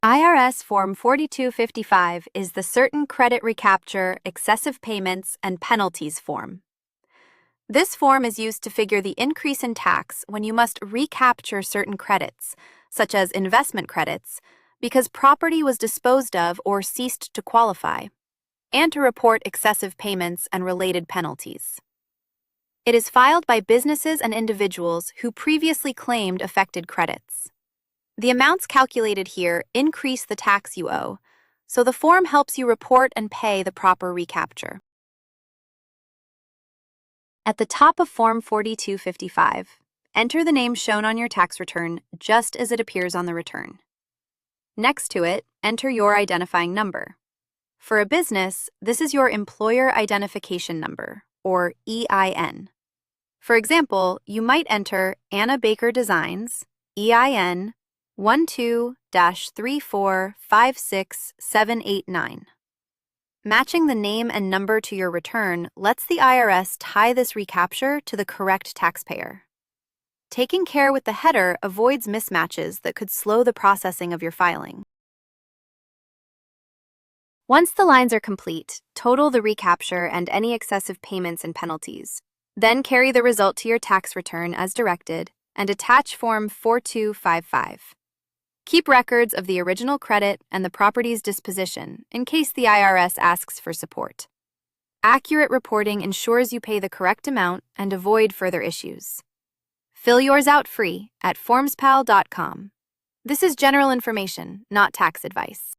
IRS Form 4255 is the Certain Credit Recapture, Excessive Payments, and Penalties form. This form is used to figure the increase in tax when you must recapture certain credits, such as investment credits, because property was disposed of or ceased to qualify, and to report excessive payments and related penalties. It is filed by businesses and individuals who previously claimed affected credits. The amounts calculated here increase the tax you owe, so the form helps you report and pay the proper recapture. At the top of Form 4255, enter the name shown on your tax return just as it appears on the return. Next to it, enter your identifying number. For a business, this is your Employer Identification Number, or EIN. For example, you might enter Anna Baker Designs, EIN 12-3456789. Matching the name and number to your return lets the IRS tie this recapture to the correct taxpayer. Taking care with the header avoids mismatches that could slow the processing of your filing. Once the lines are complete, total the recapture and any excessive payments and penalties. Then carry the result to your tax return as directed and attach Form 4255. Keep records of the original credit and the property's disposition in case the IRS asks for support. Accurate reporting ensures you pay the correct amount and avoid further issues. Fill yours out free at FormsPal.com. This is general information, not tax advice.